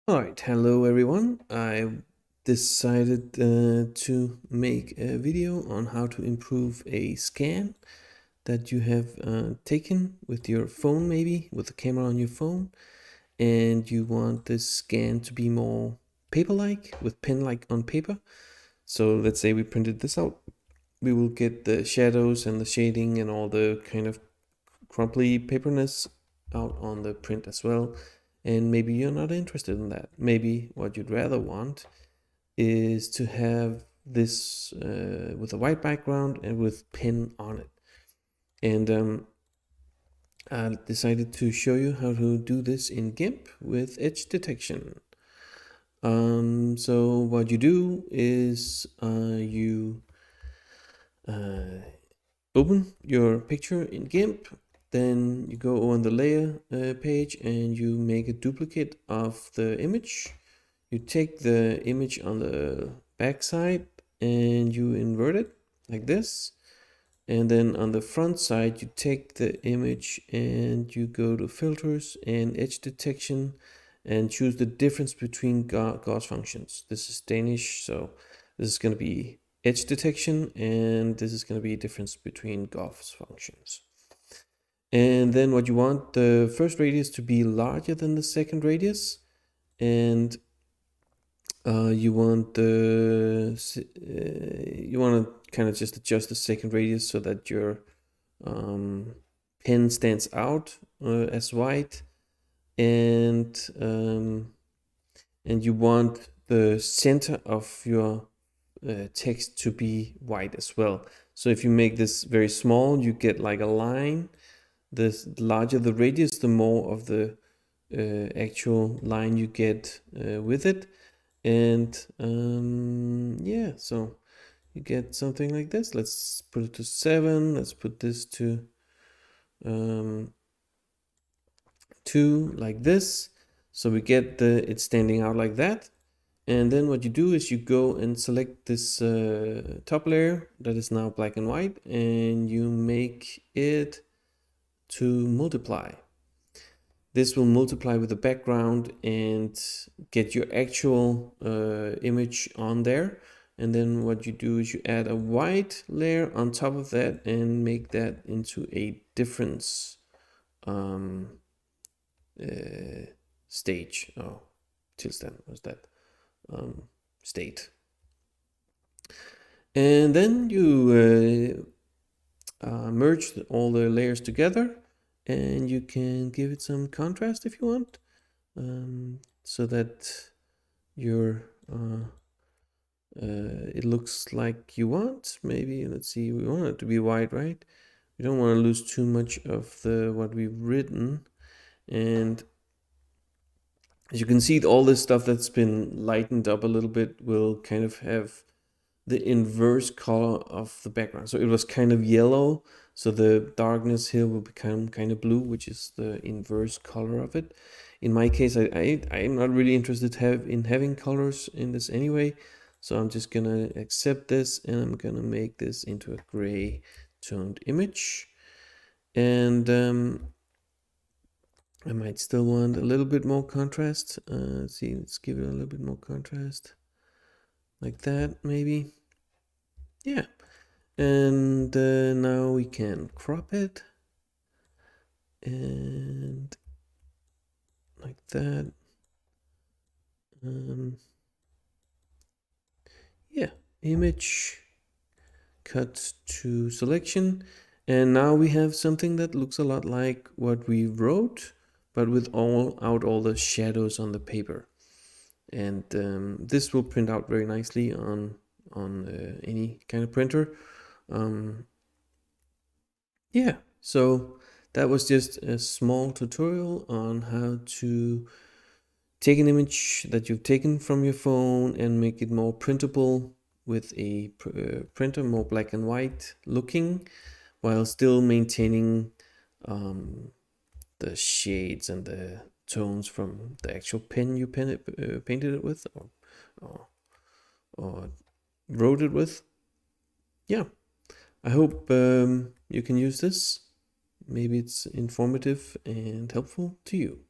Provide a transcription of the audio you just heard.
All right, hello everyone. I decided to make a video on how to improve a scan that you have taken with your phone, maybe with the camera on your phone, and you want this scan to be more paper-like, with pen-like on paper. So let's say we printed this out. We will get the shadows and the shading and all the kind of crumply paperness out on the print as well. And maybe you're not interested in that. Maybe what you'd rather want is to have this with a white background and with pen on it. And I decided to show you how to do this in GIMP with edge detection. So what you do is you open your picture in GIMP, then you go on the layer page and you make a duplicate of the image. You take the image on the back side and you invert it like this. And then on the front side, you take the image and you go to filters and edge detection and choose the difference between Gauss functions. This is Danish, so this is going to be edge detection, and this is going to be a difference between Gauss functions. And then what you want the first radius to be larger than the second radius, and you want you want to kind of just adjust the second radius so that your pen stands out as white, and you want the center of your text to be white as well. So if you make this very small, you get like a line. The larger the radius, the more of the actual line you get with it. And yeah, so you get something like this. Let's put it to 7. Let's put this to 2, like this. So we get it standing out like that. And then what you do is you go and select this top layer that is now black and white, and you make it to multiply. This will multiply with the background and get your actual image on there. And then what you do is you add a white layer on top of that and make that into a difference stage. Oh, tilstand was that state. And then you merge all the layers together, and you can give it some contrast if you want, so that your it looks like you want. Maybe let's see, we want it to be white, right? We don't want to lose too much of the what we've written. And as you can see, all this stuff that's been lightened up a little bit will kind of have the inverse color of the background. So it was kind of yellow, so the darkness here will become kind of blue, which is the inverse color of it. In my case, I'm not really interested in having colors in this anyway, so I'm just gonna accept this, and I'm gonna make this into a gray toned image. And I might still want a little bit more contrast. Let's see, let's give it a little bit more contrast, like that maybe. Yeah. And now we can crop it, and like that. Yeah, image, cut to selection, and now we have something that looks a lot like what we wrote, but with all the shadows on the paper. And this will print out very nicely on any kind of printer. Yeah, so that was just a small tutorial on how to take an image that you've taken from your phone and make it more printable with a printer, more black and white looking, while still maintaining the shades and the tones from the actual pen you painted it with, or wrote it with. Yeah, I hope you can use this. Maybe it's informative and helpful to you.